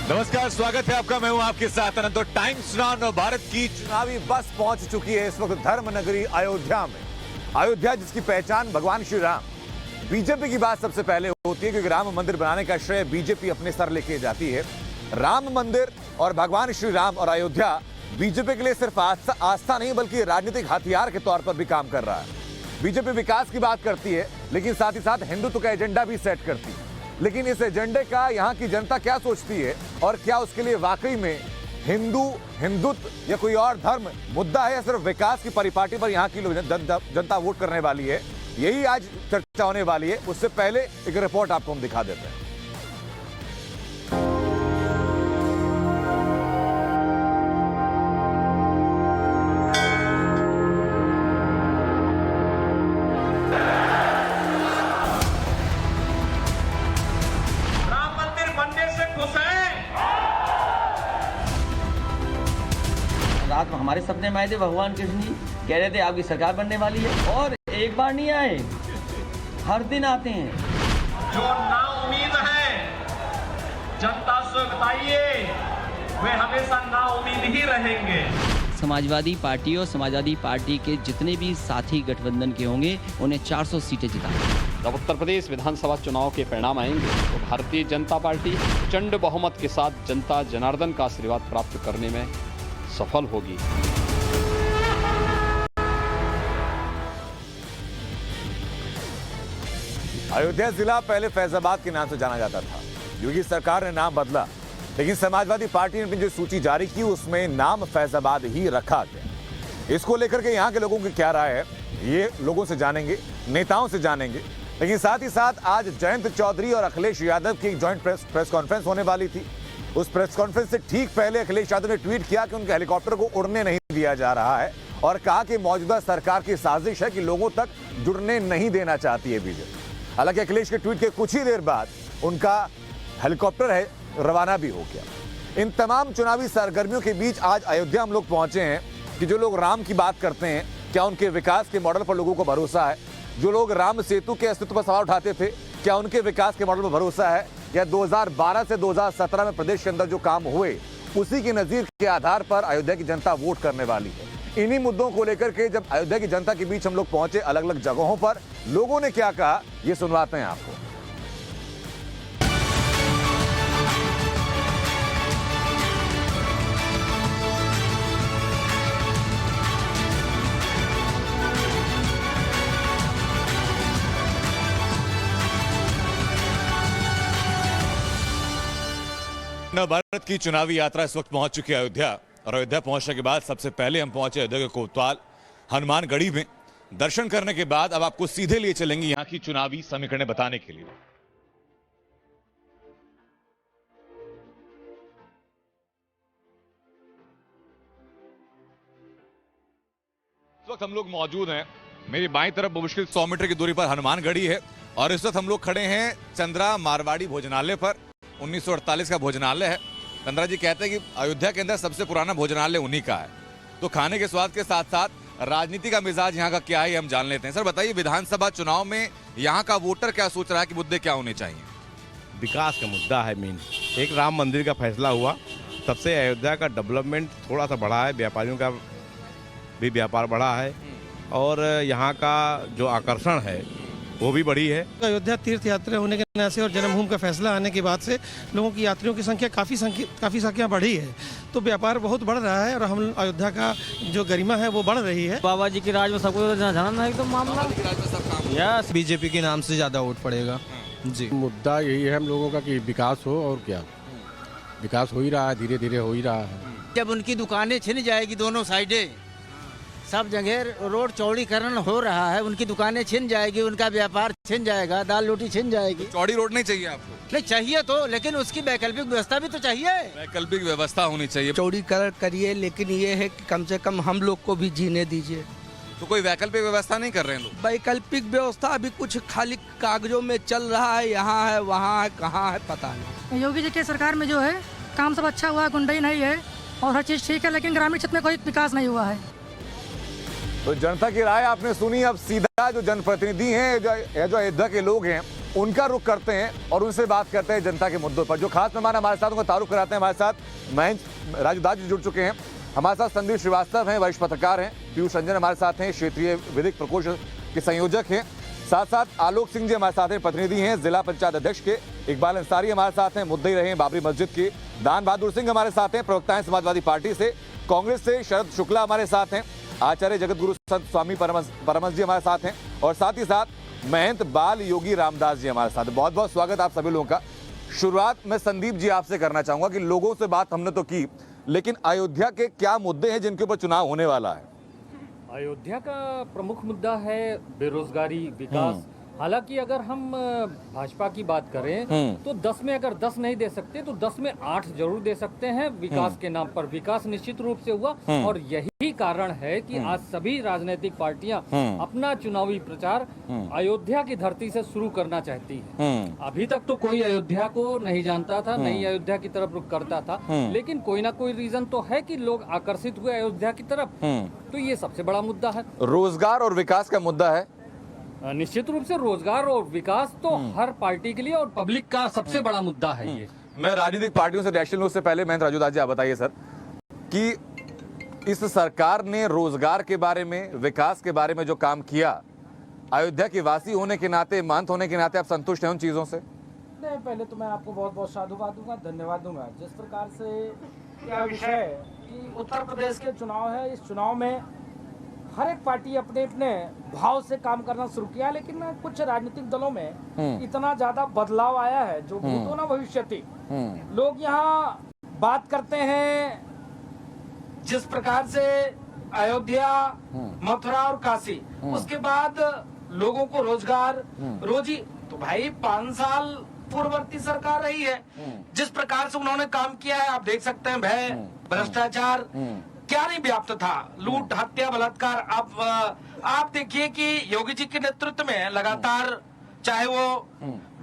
नमस्कार, स्वागत है आपका। मैं हूं आपके साथ अनंत। टाइम्स नाउ भारत की चुनावी बस पहुंच चुकी है इस वक्त धर्म नगरी अयोध्या में। अयोध्या जिसकी पहचान भगवान श्री राम। बीजेपी की बात सबसे पहले होती है क्योंकि राम मंदिर बनाने का श्रेय बीजेपी अपने सर लेके जाती है। राम मंदिर और भगवान श्री राम और अयोध्या बीजेपी के लिए सिर्फ आस्था नहीं बल्कि राजनीतिक हथियार के तौर पर भी काम कर रहा है। बीजेपी विकास की बात करती है लेकिन साथ ही साथ हिंदुत्व का एजेंडा भी सेट करती है। लेकिन इस एजेंडे का यहाँ की जनता क्या सोचती है और क्या उसके लिए वाकई में हिंदुत्व या कोई और धर्म मुद्दा है या सिर्फ विकास की परिपाटी पर यहाँ की जनता वोट करने वाली है, यही आज चर्चा होने वाली है। उससे पहले एक रिपोर्ट आपको हम दिखा देते हैं। रात में हमारे सपने में आए थे, भगवान कृष्ण जी कह रहे थे आपकी सरकार बनने वाली है, और एक बार नहीं आए, हर दिन आते हैं। जो ना उम्मीद है जनता से बताइए, वे हमेशा ना उम्मीद ही रहेंगे। समाजवादी पार्टी और समाजवादी पार्टी के जितने भी साथी गठबंधन के होंगे उन्हें 400 सीटें जिताएंगे। जब उत्तर प्रदेश विधानसभा चुनाव के परिणाम आएंगे तो भारतीय जनता पार्टी प्रचंड बहुमत के साथ जनता जनार्दन का आशीर्वाद प्राप्त करने में सफल होगी। अयोध्या जिला पहले फैजाबाद के नाम से जाना जाता था। योगी सरकार ने नाम बदला लेकिन समाजवादी पार्टी ने अपनी जो सूची जारी की उसमें नाम फैजाबाद ही रखा गया। इसको लेकर के यहाँ के लोगों की क्या राय है ये लोगों से जानेंगे, नेताओं से जानेंगे। लेकिन साथ ही साथ आज जयंत चौधरी और अखिलेश यादव की एक जॉइंट प्रेस कॉन्फ्रेंस होने वाली थी। उस प्रेस कॉन्फ्रेंस से ठीक पहले अखिलेश यादव ने ट्वीट किया कि उनके हेलीकॉप्टर को उड़ने नहीं दिया जा रहा है और कहा कि मौजूदा सरकार की साजिश है कि लोगों तक जुड़ने नहीं देना चाहती है बीजेपी। हालांकि अखिलेश के ट्वीट के कुछ ही देर बाद उनका हेलीकॉप्टर है रवाना भी हो गया। इन तमाम चुनावी सरगर्मियों के बीच आज अयोध्या हम लोग पहुंचे हैं कि जो लोग राम की बात करते हैं क्या उनके विकास के मॉडल पर लोगों को भरोसा है? जो लोग राम सेतु के अस्तित्व पर सवाल उठाते थे क्या उनके विकास के मॉडल पर भरोसा है? या 2012 से 2017 में प्रदेश के अंदर जो काम हुए उसी के नजीर के आधार पर अयोध्या की जनता वोट करने वाली है? इन्हीं मुद्दों को लेकर के जब अयोध्या की जनता के बीच हम लोग पहुंचे अलग अलग जगहों पर, लोगों ने क्या कहा ये सुनवाते हैं आपको। भारत की चुनावी यात्रा इस वक्त पहुंच चुकी है अयोध्या। और अयोध्या पहुंचने के बाद सबसे पहले हम पहुंचे अयोध्या के कोतवाल हनुमानगढ़ी में। दर्शन करने के बाद अब आपको सीधे लिए चलेंगे यहां की चुनावी समीकरणें बताने के लिए। इस वक्त हम लोग मौजूद हैं, मेरी बाईं तरफ मुश्किल 100 मीटर की दूरी पर हनुमानगढ़ी है और इस वक्त हम लोग खड़े हैं चंद्रा मारवाड़ी भोजनालय पर। 1948 का भोजनालय है। चंद्रा जी कहते हैं कि अयोध्या के अंदर सबसे पुराना भोजनालय उन्हीं का है। तो खाने के स्वाद के साथ साथ राजनीति का मिजाज यहाँ का क्या है हम जान लेते हैं। सर बताइए, विधानसभा चुनाव में यहाँ का वोटर क्या सोच रहा है कि मुद्दे क्या होने चाहिए? विकास का मुद्दा है मेन। एक राम मंदिर का फैसला हुआ तब से अयोध्या का डेवलपमेंट थोड़ा सा बढ़ा है, व्यापारियों का भी व्यापार बढ़ा है और यहाँ का जो आकर्षण है वो भी बढ़ी है। अयोध्या तीर्थ यात्रा होने के नाते से और जन्मभूमि का फैसला आने के बाद से लोगों की यात्रियों की संख्या काफ़ी संख्या बढ़ी है, तो व्यापार बहुत बढ़ रहा है और हम अयोध्या का जो गरिमा है वो बढ़ रही है। बाबा जी के राज में सबको जाना है एकदम मामला। यस, बीजेपी के नाम से ज़्यादा वोट पड़ेगा जी। मुद्दा यही है हम लोगों का कि विकास हो, और क्या विकास हो ही रहा है, धीरे धीरे हो ही रहा है। जब उनकी दुकानें छिन जाएगी दोनों साइडें, सब जगह रोड चौड़ीकरण हो रहा है, उनकी दुकानें छिन जाएगी, उनका व्यापार छिन जाएगा, दाल रोटी छिन जाएगी। चौड़ी रोड नहीं चाहिए आपको? नहीं चाहिए तो, लेकिन उसकी वैकल्पिक व्यवस्था भी तो चाहिए। वैकल्पिक व्यवस्था होनी चाहिए। चौड़ीकरण करिए लेकिन ये है कि कम से कम हम लोग को भी जीने दीजिए। तो कोई वैकल्पिक व्यवस्था नहीं कर रहे हैं लोग? वैकल्पिक व्यवस्था अभी कुछ खाली कागजों में चल रहा है, यहाँ है वहाँ है, कहाँ है पता नहीं। योगी जी के सरकार में जो है काम सब अच्छा हुआ है, गुंडाई नहीं है और हर चीज़ ठीक है, लेकिन ग्रामीण क्षेत्र में कोई विकास नहीं हुआ है। तो जनता की राय आपने सुनी। अब सीधा जो जनप्रतिनिधि हैं, जो अयोध्या के लोग हैं, उनका रुख करते हैं और उनसे बात करते हैं जनता के मुद्दों पर। जो खास मेहमान हमारे साथ उनका तारुफ कराते हैं, हमारे साथ महेंद्र राजू दास जी जुड़ चुके हैं, हमारे साथ संदीप श्रीवास्तव हैं, वरिष्ठ पत्रकार हैं, पीयूष रंजन हमारे साथ हैं, क्षेत्रीय विधिक प्रकोष्ठ के संयोजक हैं, साथ साथ आलोक सिंह जी हमारे साथ हैं, प्रतिनिधि हैं जिला पंचायत अध्यक्ष के, इकबाल अंसारी हमारे साथ हैं, मुद्दई रहे हैं बाबरी मस्जिद के, दान बहादुर सिंह हमारे साथ हैं, प्रवक्ता हैं समाजवादी पार्टी से, कांग्रेस से शरद शुक्ला हमारे साथ हैं, आचार्य जगत गुरु संत स्वामी परमहंस जी हमारे साथ हैं और साथ ही साथ महंत बाल योगी रामदास जी हमारे साथ। बहुत बहुत स्वागत आप सभी लोगों का। शुरुआत मैं संदीप जी आपसे करना चाहूंगा कि लोगों से बात हमने तो की, लेकिन अयोध्या के क्या मुद्दे हैं जिनके ऊपर चुनाव होने वाला है? अयोध्या का प्रमुख मुद्दा है बेरोजगारी, विकास। हालांकि अगर हम भाजपा की बात करें तो 10 में अगर 10 नहीं दे सकते तो 10 में 8 जरूर दे सकते हैं विकास के नाम पर। विकास निश्चित रूप से हुआ और यही कारण है कि आज सभी राजनीतिक पार्टियां अपना चुनावी प्रचार अयोध्या की धरती से शुरू करना चाहती है। अभी तक तो कोई अयोध्या को नहीं जानता था, नहीं अयोध्या की तरफ रुख करता था, लेकिन कोई ना कोई रीजन तो है कि लोग आकर्षित हुए अयोध्या की तरफ। तो ये सबसे बड़ा मुद्दा है। रोजगार और विकास का मुद्दा है। निश्चित रूप से रोजगार और विकास तो हर पार्टी के लिए और पब्लिक का सबसे बड़ा मुद्दा है ये। मैं राजनीतिक पार्टियों से रिएक्शन लूं उससे पहले महेंद्र राजू दास जी आप बताइए सर कि इस सरकार ने रोजगार के बारे में, विकास के बारे में जो काम किया, अयोध्या के वासी होने के नाते, महंत होने के नाते आप संतुष्ट हैं उन चीजों से? नहीं, पहले तो मैं आपको बहुत बहुत साधुवाद दूंगा, धन्यवाद दूंगा। जिस प्रकार से यह विषय कि उत्तर प्रदेश के चुनाव है, इस चुनाव में हर एक पार्टी अपने अपने भाव से काम करना शुरू किया, लेकिन कुछ राजनीतिक दलों में इतना ज्यादा बदलाव आया है जो भूतो न भविष्यति। लोग यहाँ बात करते हैं जिस प्रकार से अयोध्या, मथुरा और काशी, उसके बाद लोगों को रोजगार, रोजी। तो भाई 5 साल पूर्ववर्ती सरकार रही है, जिस प्रकार से उन्होंने काम किया है आप देख सकते हैं। भय, भ्रष्टाचार क्या नहीं व्याप्त था, लूट, हत्या, बलात्कार। अब आप देखिए कि योगी जी के नेतृत्व में लगातार, चाहे वो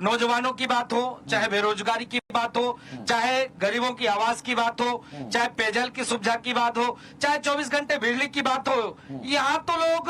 नौजवानों की बात हो, चाहे बेरोजगारी की बात हो, चाहे गरीबों की आवास की बात हो, चाहे पेयजल की सुविधा की बात हो, चाहे 24 घंटे बिजली की बात हो, यहाँ तो लोग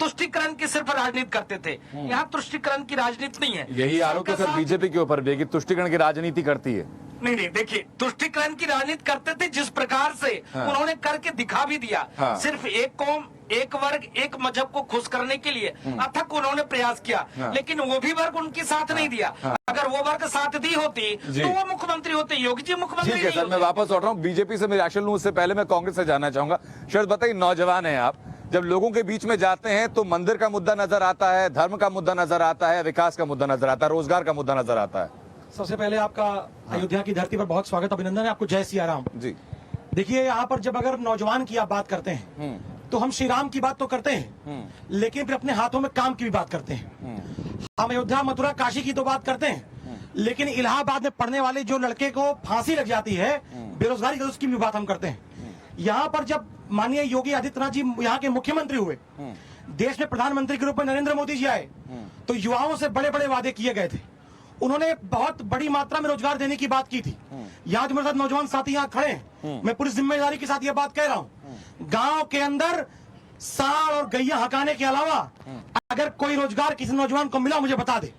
तुष्टीकरण की सिर्फ राजनीति करते थे। यहाँ तुष्टीकरण की राजनीति नहीं है। यही आरोप है सर बीजेपी के ऊपर भी कि तुष्टीकरण की राजनीति करती है। नहीं, देखिए, तुष्टीकरण की राजनीति करते थे जिस प्रकार से उन्होंने करके दिखा भी दिया। सिर्फ एक कौम, एक वर्ग, एक मजहब को खुश करने के लिए अथक उन्होंने प्रयास किया, लेकिन वो भी वर्ग उनके साथ नहीं दिया। अगर वो वर्ग साथ दी होती तो वो मुख्यमंत्री होते, योगी जी मुख्यमंत्री। ठीक है सर, मैं वापस लौट रहा हूँ बीजेपी से। मैं रिएक्शन लूं उससे पहले मैं कांग्रेस से जानना चाहूंगा। शरद बताइए, नौजवान हैं आप, जब लोगों के बीच में जाते हैं तो मंदिर का मुद्दा नजर आता है, धर्म का मुद्दा नजर आता है, विकास का मुद्दा नजर आता है, रोजगार का मुद्दा नजर आता है। सबसे पहले आपका अयोध्या की धरती पर बहुत स्वागत, अभिनंदन है आपको। जय सिया राम जी। देखिए, यहाँ पर जब अगर नौजवान की आप बात करते हैं तो हम श्री राम की बात तो करते हैं, लेकिन फिर अपने हाथों में काम की भी बात करते हैं। हम अयोध्या, मथुरा, काशी की तो बात करते हैं, लेकिन इलाहाबाद में पढ़ने वाले जो लड़के को फांसी लग जाती है बेरोजगारी, उसकी भी बात हम करते हैं। यहाँ पर जब माननीय योगी आदित्यनाथ जी यहाँ के मुख्यमंत्री हुए, देश में प्रधानमंत्री के रूप में नरेंद्र मोदी जी आए, तो युवाओं से बड़े बड़े वादे किए गए थे। उन्होंने बहुत बड़ी मात्रा में रोजगार देने की बात की थी। यहाँ जो मेरे साथ नौजवान साथी यहाँ खड़े हैं, मैं पूरी जिम्मेदारी के साथ ये बात कह रहा हूँ, गांव के अंदर सांड और गैया हकाने के अलावा अगर कोई रोजगार किसी नौजवान को मिला, मुझे बता दे।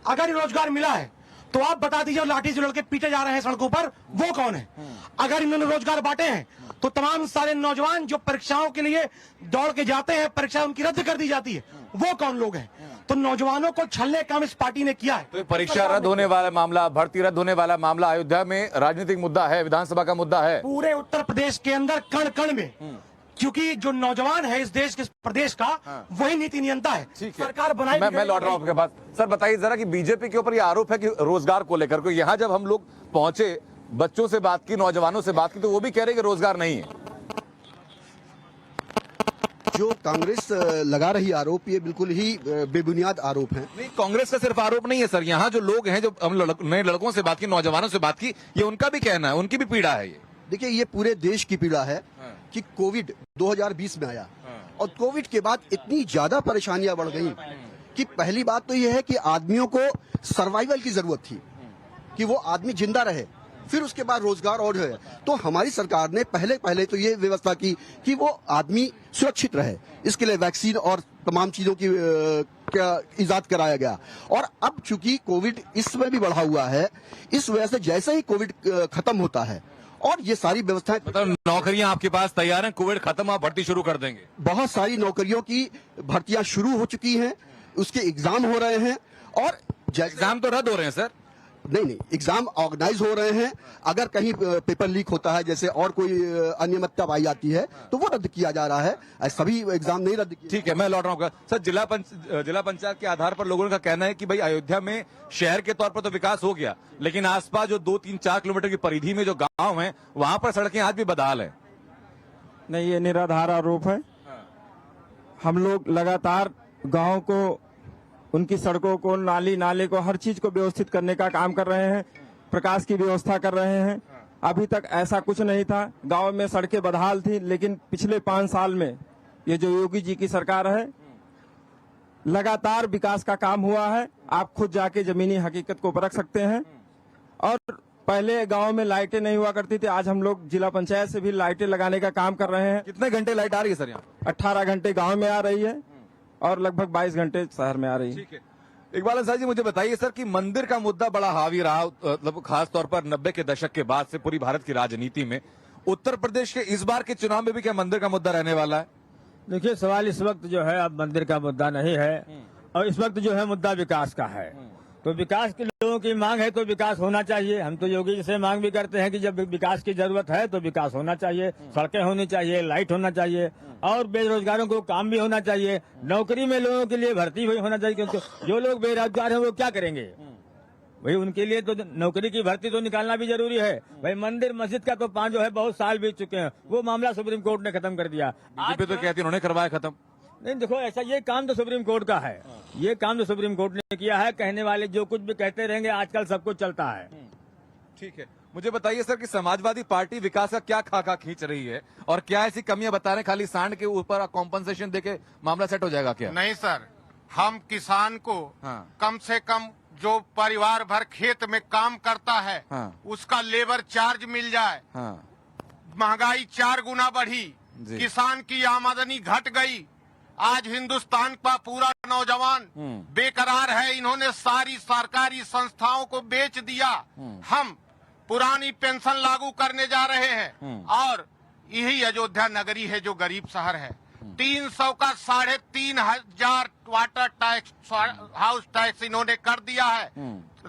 अगर ये रोजगार मिला है तो आप बता दीजिए, लाठी से लड़के पीटे जा रहे हैं सड़कों पर, वो कौन है? अगर इन्होंने रोजगार बांटे हैं तो तमाम सारे नौजवान जो परीक्षाओं के लिए दौड़ के जाते हैं, परीक्षा उनकी रद्द कर दी जाती है, वो कौन लोग हैं? तो नौजवानों को छलने का काम इस पार्टी ने किया है। तो परीक्षा रद्द होने वाला मामला, भर्ती रद्द होने वाला मामला अयोध्या में राजनीतिक मुद्दा है, विधानसभा का मुद्दा है पूरे उत्तर प्रदेश के अंदर, कण कण में। क्योंकि जो नौजवान है इस देश के प्रदेश का, वही नीति नियंता है। सरकार बनाई। मैं लौट रहा हूँ आपके पास। सर बताइए जरा कि बीजेपी के ऊपर ये आरोप है कि रोजगार को लेकर के, यहाँ जब हम लोग पहुंचे, बच्चों से बात की, नौजवानों से बात की, तो वो भी कह रहे कि रोजगार नहीं है। जो कांग्रेस लगा रही आरोप, ये बिल्कुल ही बेबुनियाद आरोप है। नहीं, कांग्रेस का सिर्फ आरोप नहीं है सर, यहाँ जो लोग हैं, जो हम नए लड़कों से बात की, नौजवानों से बात की, ये उनका भी कहना है, उनकी भी पीड़ा है ये। देखिए, ये पूरे देश की पीड़ा है कि कोविड 2020 में आया और कोविड के बाद इतनी ज्यादा परेशानियां बढ़ गई कि पहली बात तो ये है कि आदमियों को सर्वाइवल की जरूरत थी, कि वो आदमी जिंदा रहे, फिर उसके बाद रोजगार और है। तो हमारी सरकार ने पहले तो ये व्यवस्था की कि वो आदमी सुरक्षित रहे, इसके लिए वैक्सीन और तमाम चीजों की इजाद कराया गया। और अब चूंकि कोविड इस समय भी बढ़ा हुआ है, इस वजह से जैसे ही कोविड खत्म होता है और ये सारी व्यवस्थाएं, मतलब नौकरियां आपके पास तैयार हैं, कोविड खत्म आप भर्ती शुरू कर देंगे? बहुत सारी नौकरियों की भर्तियां शुरू हो चुकी हैं, उसके एग्जाम हो रहे हैं और एग्जाम तो रद्द हो रहे हैं सर? नहीं, एग्जाम ऑर्गेनाइज हो रहे हैं। अगर कहीं पेपर लीक होता है, जैसे और कोई अनियमितता पाई जाती है, तो वो रद्द किया जा रहा है। सभी एग्जाम नहीं रद्द किए। ठीक है, मैं लौट रहा हूँ सर। जिला पंचायत के आधार पर लोगों का कहना है कि भाई अयोध्या में शहर के तौर पर तो विकास हो गया, लेकिन आसपास जो 2-3-4 किलोमीटर की परिधि में जो गांव हैं, वहां पर सड़कें आज भी बदहाल है। नहीं, ये निराधार आरोप है। हम लोग लगातार गांव को, उनकी सड़कों को, नाले को, हर चीज को व्यवस्थित करने का काम कर रहे हैं, प्रकाश की व्यवस्था कर रहे हैं। अभी तक ऐसा कुछ नहीं था, गांव में सड़कें बदहाल थी, लेकिन पिछले 5 साल में ये जो योगी जी की सरकार है, लगातार विकास का काम हुआ है। आप खुद जाके जमीनी हकीकत को परख सकते हैं। और पहले गांव में लाइटें नहीं हुआ करती थी, आज हम लोग जिला पंचायत से भी लाइटें लगाने का काम कर रहे हैं। कितने घंटे लाइट आ रही है सर यहाँ? 18 घंटे गाँव में आ रही है और लगभग 22 घंटे शहर में आ रही है। ठीक है, इकबाल अंसारी जी मुझे बताइए सर कि मंदिर का मुद्दा बड़ा हावी रहा, मतलब खास तौर पर 90 के दशक के बाद से पूरी भारत की राजनीति में। उत्तर प्रदेश के इस बार के चुनाव में भी क्या मंदिर का मुद्दा रहने वाला है? देखिए, सवाल इस वक्त जो है अब मंदिर का मुद्दा नहीं है, और इस वक्त जो है मुद्दा विकास का है। तो विकास के लोगों की मांग है तो विकास होना चाहिए। हम तो योगी जी से मांग भी करते हैं कि जब विकास की जरूरत है तो विकास होना चाहिए, सड़कें होनी चाहिए, लाइट होना चाहिए, और बेरोजगारों को काम भी होना चाहिए, नौकरी में लोगों के लिए भर्ती भी होना चाहिए, क्योंकि जो लोग बेरोजगार हैं वो क्या करेंगे भाई, उनके लिए तो नौकरी की भर्ती तो निकालना भी जरूरी है भाई। मंदिर मस्जिद का तो 5 जो है बहुत साल बीत चुके हैं, वो मामला सुप्रीम कोर्ट ने खत्म कर दिया। बीजेपी तो कहती है उन्होंने करवाया खत्म। नहीं, देखो ऐसा, ये काम तो सुप्रीम कोर्ट का है, ये काम तो सुप्रीम कोर्ट ने किया है। कहने वाले जो कुछ भी कहते रहेंगे, आजकल सब कुछ चलता है। ठीक है, मुझे बताइए सर कि समाजवादी पार्टी विकास का क्या खाका खींच रही है, और क्या ऐसी कमियां बता रहे हैं? खाली सांड के ऊपर कॉम्पनसेशन देके मामला सेट हो जाएगा क्या? नहीं सर, हम किसान को कम से कम जो परिवार भर खेत में काम करता है, उसका लेबर चार्ज मिल जाए। महंगाई 4 गुना बढ़ी, किसान की आमदनी घट गई। आज हिंदुस्तान का पूरा नौजवान बेकरार है। इन्होंने सारी सरकारी संस्थाओं को बेच दिया। हम पुरानी पेंशन लागू करने जा रहे हैं, और यही अयोध्या नगरी है जो गरीब शहर है। 300 का 3,500 वाटर टैक्स, हाउस टैक्स इन्होंने कर दिया है।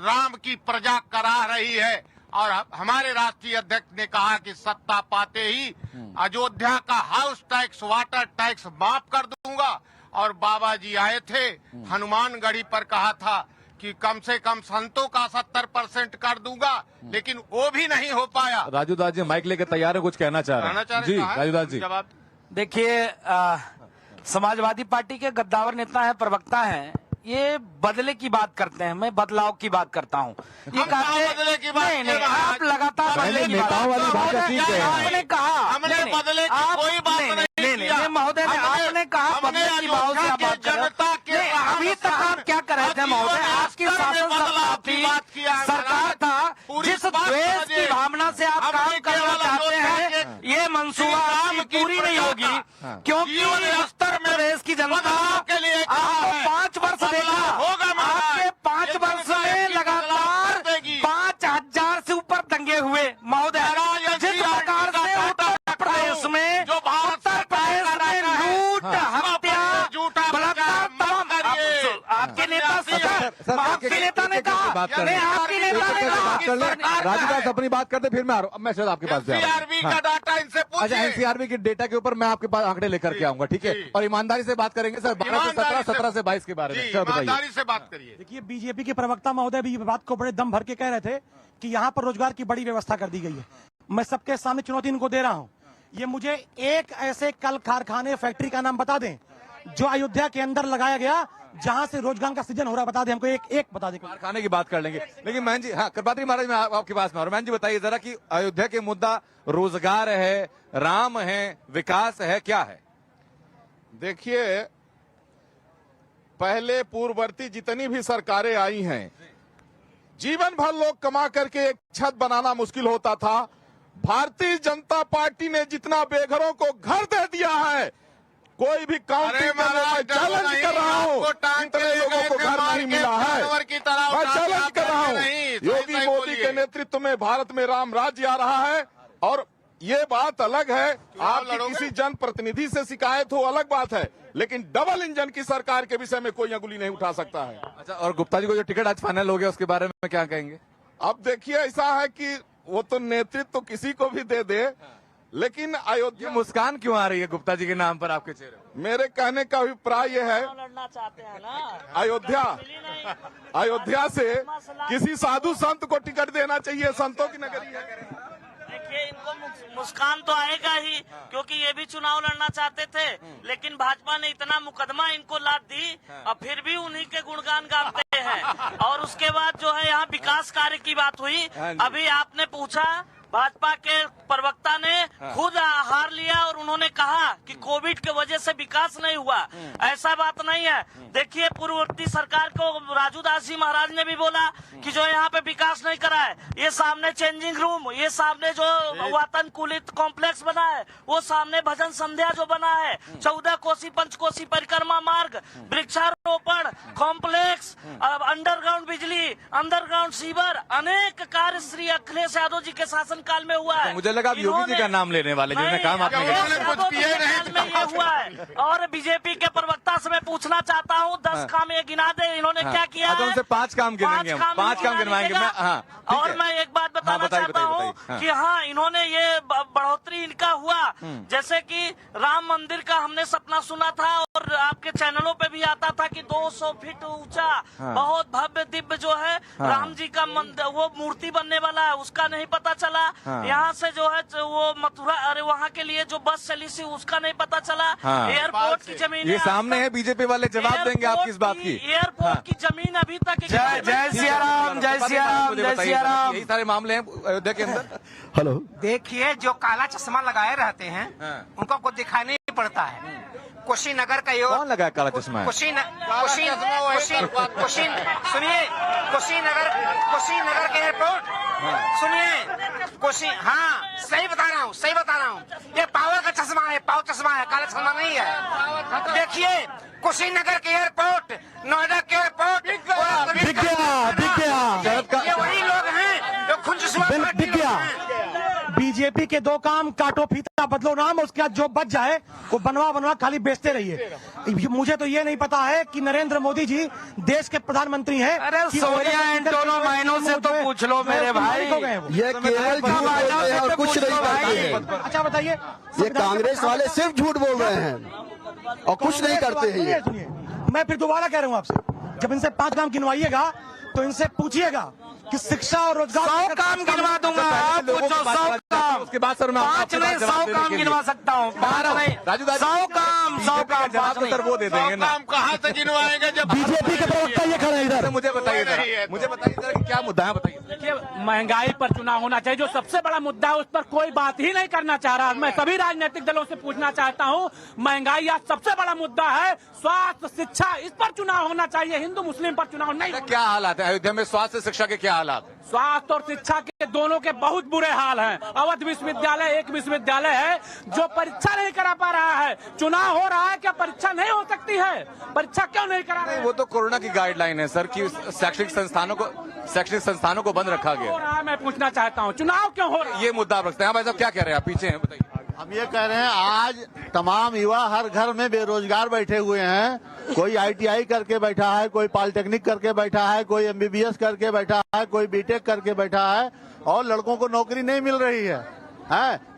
राम की प्रजा करा रही है, और हमारे राष्ट्रीय अध्यक्ष ने कहा कि सत्ता पाते ही अयोध्या का हाउस टैक्स, वाटर टैक्स माफ कर दूंगा। और बाबा जी आए थे हनुमानगढ़ी पर, कहा था कि कम से कम संतों का 70% कर दूंगा, लेकिन वो भी नहीं हो पाया। राजू दास जी माइक लेकर तैयार है, कुछ कहना चाह रहे हैं जी? राजू दास जी, देखिए, समाजवादी पार्टी के गद्दावर नेता है, प्रवक्ता हैं, ये बदले की बात करते हैं, मैं बदलाव की बात करता हूँ। ये बदले की बात नहीं, आप लगातार बदले की बात, आपने कहा हमने बदले की कोई बात नहीं महोदय ने, आपने कहा बदले की भाव से आप बात कर। अभी तक आप क्या कर रहे थे महोदय? आपकी शासन सरकार था, जिस द्वेष की भावना से आप काम करना चाहते हैं, ये मंसूबा आपकी पूरी नहीं होगी, क्योंकि उत्तर प्रदेश की जनता आपको 5 वर्ष देखा होगा। आपके 5 वर्ष में लगातार 5,000 से ऊपर दंगे हुए महोदय। जिस प्रकार से उत्तर प्रदेश में लूट, हत्या, बलात्कार, आपके नेता आपके नेता ने कहा, आपके नेता ने कहा। राजू दास अपनी बात करते, फिर मैं आ रहा हूँ। मैं शायद आपके पास एनसीआरबी का डाटा इनसे पूछिए। अच्छा, एनसीआरबी के डेटा के ऊपर मैं आपके पास आंकड़े लेकर के आऊंगा, ठीक है? और ईमानदारी से बात करेंगे सर, 12 से 17, 17 से 22 के बारे में ईमानदारी से बात करिए। देखिए, बीजेपी के प्रवक्ता महोदय भी बात को बड़े दम भर के कह रहे थे कि यहाँ पर रोजगार की बड़ी व्यवस्था कर दी गई है। मैं सबके सामने चुनौती इनको दे रहा हूँ, ये मुझे एक ऐसे कल कारखाने, फैक्ट्री का नाम बता दें जो अयोध्या के अंदर लगाया गया, जहां से रोजगार का सृजन हो रहा है, बता दें हमको, एक बता दें। कारखाने की बात कर लेंगे, लेकिन महन जी, हाँ कृपात्री महाराज, मैं आपके पास में। और महन जी बताइए जरा कि अयोध्या के मुद्दा रोजगार है, राम है, विकास है, क्या है? देखिए, पहले पूर्ववर्ती जितनी भी सरकारें आई हैं, जीवन भर लोग कमा करके एक छत बनाना मुश्किल होता था। भारतीय जनता पार्टी ने जितना बेघरों को घर दे दिया है, कोई भी काउंटिंग में मैं चैलेंज कर रहा हूँ, इतने लोगों को घर नहीं मिला है। मैं चैलेंज कर रहा हूँ, योगी मोदी के नेतृत्व में भारत में राम राज्य आ रहा है। और ये बात अलग है, आपकी किसी जनप्रतिनिधि से शिकायत हो अलग बात है, लेकिन डबल इंजन की सरकार के विषय में कोई अंगुली नहीं उठा सकता है। अच्छा, और गुप्ता जी को जो टिकट आज फाइनल हो गया उसके बारे में क्या कहेंगे? अब देखिए, ऐसा है कि वो तो नेतृत्व तो किसी को भी दे दे, लेकिन अयोध्या मुस्कान क्यों आ रही है गुप्ता जी के नाम पर आपके चेहरे? मेरे कहने का अभिप्राय यह है, अयोध्या से किसी साधु संत को टिकट देना चाहिए, संतों की नगरी है। देखिए, इनको मुस्कान तो आएगा ही, क्योंकि ये भी चुनाव लड़ना चाहते थे, लेकिन भाजपा ने इतना मुकदमा इनको लाद दी और फिर भी उन्हीं के गुणगान गाते हैं। और उसके बाद जो है यहाँ विकास कार्य की बात हुई, अभी आपने पूछा, भाजपा के प्रवक्ता ने खुद हार लिया और उन्होंने कहा कि कोविड के वजह से विकास नहीं हुआ। ऐसा बात नहीं है। देखिए, पूर्ववर्ती सरकार को राजू दास जी महाराज ने भी बोला कि जो यहाँ पे विकास नहीं करा है, ये सामने चेंजिंग रूम, ये सामने जो वातानुकूलित कॉम्प्लेक्स बना है, वो सामने भजन संध्या जो बना है, 14 कोसी पंचकोसी परिक्रमा मार्ग, वृक्षारोपण कॉम्प्लेक्स, अंडरग्राउंड बिजली, अंडरग्राउंड सीवर, अनेक कार्य श्री अखिलेश यादव जी के शासन काल में हुआ है। मुझे लगा योगी जी का नाम लेने वाले, जिन्होंने काम आपने ये हुआ है। और बीजेपी के प्रवक्ता से मैं पूछना चाहता हूँ, 10 काम ये गिना दे, इन्होंने क्या किया है? उनसे 5 काम गिनेंगे, 5 काम गिनवाएंगे। और मैं एक बात बताना चाहता हूँ कि हाँ, इन्होंने ये बढ़ोतरी इनका हुआ, जैसे कि राम मंदिर का हमने सपना सुना था और आपके चैनलों पे भी आता था कि 200 फीट ऊंचा बहुत भव्य दिव्य जो है राम जी का वो मूर्ति बनने वाला है, उसका नहीं पता चला। यहाँ से जो है वो मथुरा, अरे वहाँ के लिए जो बस चली थी उसका नहीं पता चला। एयरपोर्ट की जमीन ये सामने है, बीजेपी वाले जवाब देंगे आप किस बात की? एयरपोर्ट की जमीन अभी तक जय सिया राम, जय सिया राम, जय सिया राम। यही सारे मामले हैं अयोध्या के अंदर। हेलो, देखिए, जो काला चश्मा लगाए रहते हैं उनको कुछ दिखाई नहीं पड़ता है। कुशीनगर का कौन लगाया काला चश्मा? कुशीनगर के एयरपोर्ट, सुनिए, हाँ, सही बता रहा हूँ, ये पावर का चश्मा है, पावर चश्मा है, काला चश्मा नहीं है। देखिए, कुशीनगर के एयरपोर्ट, नोएडा के एयरपोर्ट, दिख गया, ये वही लोग हैं जो बीजेपी के 2 काम, काटो फीता बदलो नाम, उसके बाद जो बच जाए वो बनवा खाली बेचते रहिए। मुझे तो ये नहीं पता है कि नरेंद्र मोदी जी देश के प्रधानमंत्री हैं। अरे सोनिया इन दोनों महीनों से तो पूछ लो मेरे भाई, ये केवल झूठ बोल रहे हैं और कुछ नहीं करते हैं। अच्छा बताइए, ये कांग्रेस वाले सिर्फ झूठ बोल रहे हैं और कुछ नहीं करते हैं। सुनिए, मैं फिर दोबारा कह रहा हूँ आपसे, जब इनसे 5 काम गिनवाइएगा तो इनसे पूछिएगा कि शिक्षा और रोजगार 100 काम गिनवा दूंगा। आप पूछो 100 काम, उसके बाद सर मैं 5 नहीं 100 काम गिनवा सकता हूँ। 12 नहीं, 100 काम, 100 काम जवाब सर वो दे देंगे ना। कहाँ से गिनवाएंगे जब बीजेपी के प्रवक्ता ये खड़े इधर। मुझे बताइए कि क्या मुद्दा है, बताइए। देखिए, महंगाई पर चुनाव होना चाहिए, जो सबसे बड़ा मुद्दा है उस पर कोई बात ही नहीं करना चाह रहा। मैं सभी राजनीतिक दलों से पूछना चाहता हूँ, महंगाई आज सबसे बड़ा मुद्दा है, स्वास्थ्य शिक्षा, इस पर चुनाव होना चाहिए, हिंदू मुस्लिम पर चुनाव नहीं। क्या हालात है अयोध्या में स्वास्थ्य शिक्षा के? क्या हालात? स्वास्थ्य और शिक्षा के दोनों के बहुत बुरे हाल हैं। अवध विश्वविद्यालय एक विश्वविद्यालय है जो परीक्षा नहीं करा पा रहा है। चुनाव हो रहा है, क्या परीक्षा नहीं हो सकती है? परीक्षा क्यों नहीं करा रहे? वो तो कोरोना की गाइडलाइन है सर कि शैक्षणिक संस्थानों को बंद रखा गया। हो रहा है, मैं पूछना चाहता हूँ, चुनाव क्यों हो रहा है? ये मुद्दा आप रखते हैं। भाई साहब क्या कह रहे हैं आप? पीछे हैं, बताइए। हम ये कह रहे हैं, आज तमाम युवा हर घर में बेरोजगार बैठे हुए हैं। कोई ITI करके बैठा है, कोई पॉलिटेक्निक करके बैठा है, कोई MBBS करके बैठा है, कोई BTech करके बैठा है, और लड़कों को नौकरी नहीं मिल रही है।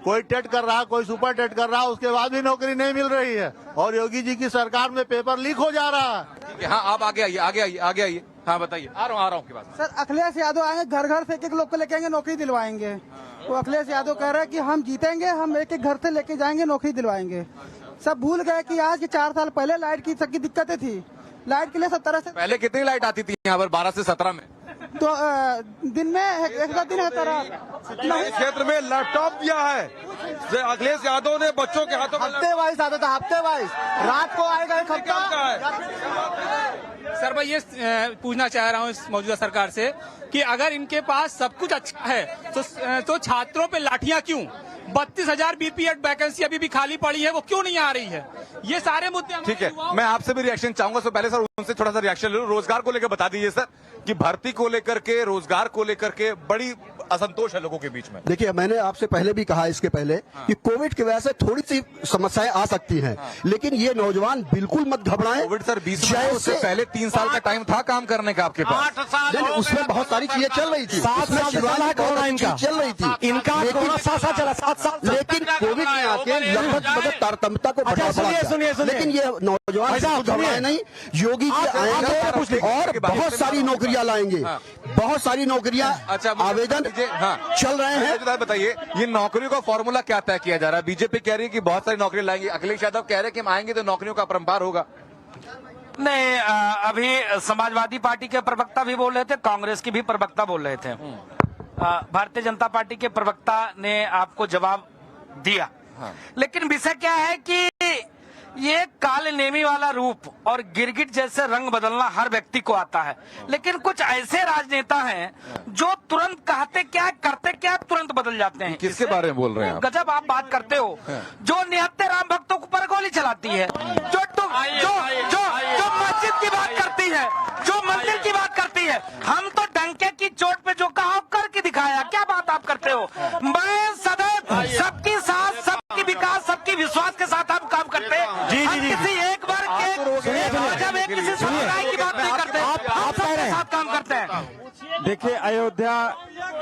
कोई टेट कर रहा है, कोई सुपर टेट कर रहा है, उसके बाद भी नौकरी नहीं मिल रही है। और योगी जी की सरकार में पेपर लीक हो जा रहा है। हाँ, आप आगे आइए। हाँ बताइए, आ रहा हूँ आपके पास। सर, अखिलेश यादव आएंगे, घर घर से एक लोग को लेके आएंगे, नौकरी दिलवाएंगे। वो अखिलेश यादव कह रहे हैं कि हम जीतेंगे, हम एक घर से लेके जाएंगे, नौकरी दिलवाएंगे। सब भूल गए कि आज के 4 साल पहले लाइट की सबकी दिक्कतें थी। लाइट के लिए 17 से पहले कितनी लाइट आती थी यहाँ पर? 12 से 17 में तो दिन में एक दिन है तरह क्षेत्र में लैपटॉप दिया है अखिलेश यादव ने बच्चों के हाथों में। हफ्ते वाइज आता था, हफ्ते वाइज, रात को आएगा एक हफ्ता। सर मैं ये पूछना चाह रहा हूँ इस मौजूदा सरकार से कि अगर इनके पास सब कुछ अच्छा है तो छात्रों पे लाठियां क्यों? 32,000 बीपीएड वैकेंसी अभी भी खाली पड़ी है, वो क्यों नहीं आ रही है? ये सारे मुद्दे। ठीक है, मैं आपसे भी रिएक्शन चाहूंगा। सो पहले सर उनसे थोड़ा सा रिएक्शन ले लो। रोजगार को लेकर बता दीजिए सर कि भर्ती को लेकर के, रोजगार को लेकर के बड़ी असंतोष है लोगों के बीच में। देखिए, मैंने आपसे पहले भी कहा इसके पहले कि कोविड की वजह से थोड़ी सी समस्याएं आ सकती हैं, लेकिन ये नौजवान बिल्कुल मत घबराएं। कोविड सर 20 में, उससे पहले 3 साल का टाइम था काम करने का आपके पास। 8 साल उसमें बहुत सारी चीजें चल रही थी। 7 साल चल रही थी इनका कोरोना 7 साल चला, 7 साल। लेकिन कोविड में आके लगभग मतलब तारतम्यता को बढ़ा सुनिए, लेकिन ये नौजवान घबराए नहीं। योगी जी आएंगे और बहुत सारी नौकरियां लाएंगे, बहुत सारी नौकरियां। आवेदन चल रहे हैं। बताइए, ये नौकरियों का फॉर्मूला क्या तय किया जा रहा है? बीजेपी कह रही है कि बहुत सारी नौकरी लाएंगे, अखिलेश यादव कह रहे हैं कि हम आएंगे तो नौकरियों का परंपार होगा। नहीं, अभी समाजवादी पार्टी के प्रवक्ता भी बोल रहे थे, कांग्रेस की भी प्रवक्ता बोल रहे थे। भारतीय जनता पार्टी के प्रवक्ता ने आपको जवाब दिया। लेकिन विषय क्या है कि ये काल नेमी वाला रूप और गिरगिट जैसे रंग बदलना हर व्यक्ति को आता है, लेकिन कुछ ऐसे राजनेता हैं जो तुरंत कहते क्या करते क्या तुरंत बदल जाते हैं। किसके बारे में बोल रहे हैं आप? गजब आप बात करते हो। जो निहत्ते राम भक्तों के ऊपर गोली चलाती है, जो मस्जिद की बात करती है, जो मंदिर की बात करती है, हम तो डंके की चोट पे जो कहा करके दिखाया। क्या बात आप करते हो? मैं सदैव सबकी साथ, सबकी विकास, सबकी विश्वास के साथ हम काम करते हैं। जी किसी एक बार जब एक किसी समुदाय की बात नहीं करते, आप सबके साथ काम करते हैं। देखिए, अयोध्या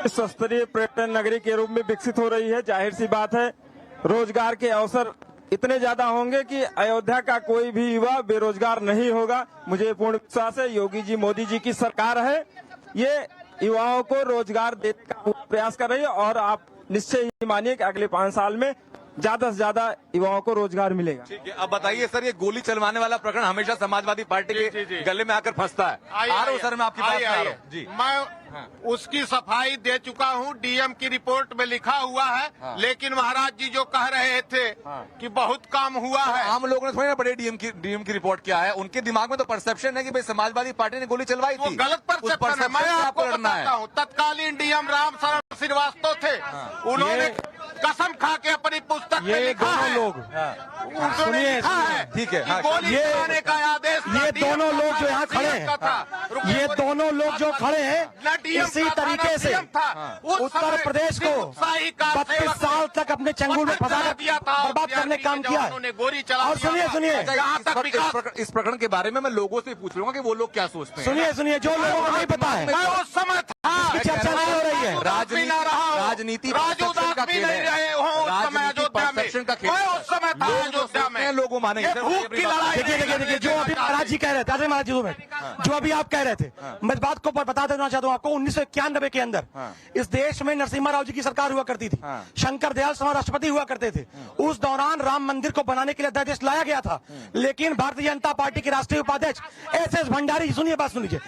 विश्व स्तरीय पर्यटन नगरी के रूप में विकसित हो रही है। जाहिर सी बात है, रोजगार के अवसर इतने ज्यादा होंगे कि अयोध्या का कोई भी युवा बेरोजगार नहीं होगा। मुझे पूर्ण विश्वास है, योगी जी, मोदी जी की सरकार है, ये युवाओं को रोजगार देने का प्रयास कर रही है और आप निश्चय ही मानिए कि अगले 5 साल में ज्यादा से ज्यादा युवाओं को रोजगार मिलेगा। ठीक है, अब बताइए सर, ये गोली चलवाने वाला प्रकरण हमेशा समाजवादी पार्टी के गले में आकर फंसता है। आ रहा हूं सर, मैं आपकी बात कर रहा हूं जी। मैं उसकी सफाई दे चुका हूं, डीएम की रिपोर्ट में लिखा हुआ है। लेकिन महाराज जी जो कह रहे थे कि बहुत काम हुआ है, आम लोगों ने थोड़ी ना पढ़ी डीएम की रिपोर्ट क्या है। उनके दिमाग में तो परसेप्शन है कि भाई समाजवादी पार्टी ने गोली चलवाई थी। वो गलत परसेप्शन है। मैं आपको बताता हूँ, तत्कालीन डीएम राम शरण श्रीवास्तव थे, उन्होंने कसम खा के अपनी पुस्तक में लिखा है। सुनिए, ठीक है, गोली चलाने का आदेश ये दोनों लोग जो यहाँ खड़े हैं, ये दोनों लोग जो खड़े हैं, इसी तरीके से उत्तर प्रदेश को 32 साल तक अपने चंगुल में फंसा बर्बाद करने का काम किया है। और सुनिए, इस प्रकरण के बारे में मैं लोगों से पूछ लूंगा कि वो लोग क्या सोचते हैं। सुनिए, जो लोगों को नहीं पता है, उस समय चर्चा नहीं हो रही है। राजनीति का खेल है, परसेप्शन का खेल। उस समय था अयोध्या में, लोगों मानेंगे। देखिए, जो अभी महाराज जी कह रहे थे, महाराज जी जो अभी आप कह रहे थे, मैं इस बात को बता देना चाहता हूँ आपको। 1991 के अंदर इस देश में नरसिम्हा राव जी की सरकार हुआ करती थी, शंकर दयाल शर्मा राष्ट्रपति हुआ करते थे। उस दौरान राम मंदिर को बनाने के लिए अध्यादेश लाया गया था, लेकिन भारतीय जनता पार्टी के राष्ट्रीय उपाध्यक्ष एस भंडारी जी, सुनिए बात सुनिए,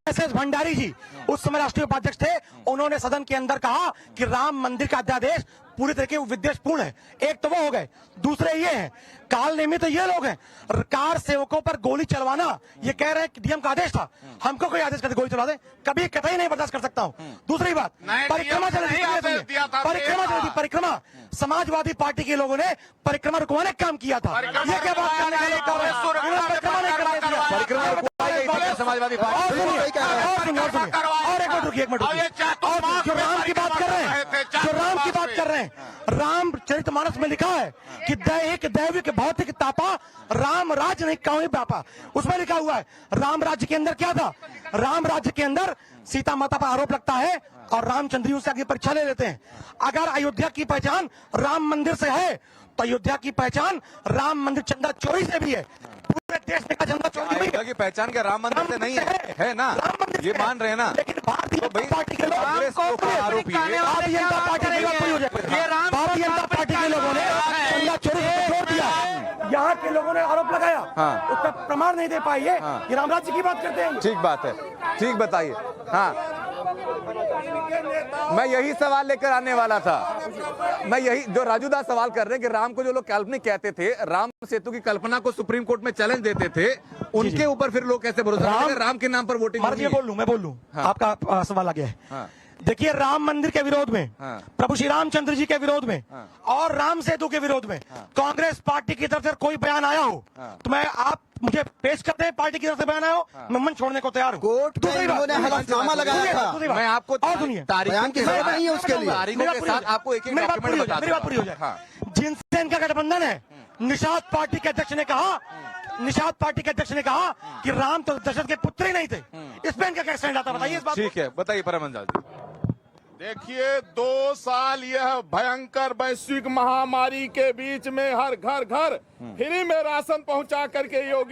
एस भंडारी जी उस समय राष्ट्रीय उपाध्यक्ष थे। उन्होंने सदन के अंदर कहा कि राम मंदिर का अध्यादेश पूरी तरीके विद्वेषपूर्ण है। एक तो वो हो गए, दूसरे ये हैं काल नेमी, तो ये लोग हैं कार सेवकों पर गोली चलवाना। ये कह रहे हैं कि डीएम का आदेश था, हमको कोई आदेश करके गोली चला दे, कभी कतई नहीं बर्दाश्त कर सकता हूं। दूसरी बात, परिक्रमा चल रही थी, परिक्रमा समाजवादी पार्टी के लोगों ने परिक्रमा रुकवाने का काम किया था। ये क्या बात करने का लोग कर रहे हैं? परिक्रमा नहीं करने दिया, परिक्रमा समाजवादी पार्टी। और एक मिनट, जो राम की बात कर रहे हैं, रामचरितमानस में लिखा है कि दैहिक दैविक भौतिक तापा राम राज नहीं काहुं पापा। उसमें लिखा हुआ है राम राज्य के अंदर क्या था। राम राज्य के अंदर सीता माता पर आरोप लगता है और रामचंद्र जी उससे आगे परीक्षा ले लेते हैं। अगर अयोध्या की पहचान राम मंदिर से है तो अयोध्या की पहचान राम मंदिर चंदा चोरी से भी है। पूरे देश में का चंदा चोरी हुई है। की पहचान क्या राम मंदिर से नहीं है ना? ये मान रहे हैं ना? लेकिन भारतीय जनता पार्टी के लोग, भारतीय जनता पार्टी के लोगों ने चंदा चोरी से छोड़ दिया। यहाँ के लोगों ने आरोप लगाया, उस पर प्रमाण नहीं दे पाए। ये रामराज जी की बात करते हैं। ठीक बात है, ठीक बताइए। हाँ, मैं यही सवाल लेकर आने वाला था। मैं यही जो राजू दास सवाल कर रहे हैं कि राम को जो लोग काल्पनिक कहते थे, राम सेतु की कल्पना को सुप्रीम कोर्ट में चैलेंज देते थे, उनके ऊपर फिर लोग कैसे भरोसा करेंगे? राम के नाम पर वोटिंग। मैं बोल लूं आपका सवाल आ गया है। देखिए, राम मंदिर के विरोध में, प्रभु श्री रामचंद्र जी के विरोध में और राम सेतु के विरोध में कांग्रेस पार्टी की तरफ से कोई बयान आया हो तो मैं आप मुझे पेश करते हैं, पार्टी की तरफ से बयान आया हो, मैं मंच छोड़ने को तैयार हूं। कोर्ट में इन्होंने हलफनामा लगाया था। मैं आपको और सुनिए, बयान की जरूरत नहीं है उसके लिए। आपको एक मेरी बात पूरी हो जाए। जिनसे इनका गठबंधन है, निषाद पार्टी के अध्यक्ष ने कहा कि राम तो दशरथ के पुत्र ही नहीं थे। इस पर इनका क्या स्टैंड आता, बताइए इस बात। ठीक है, बताइए परमंजल जी। देखिए, 2 साल यह भयंकर वैश्विक महामारी के बीच में हर घर फ्री में राशन पहुंचा करके योगी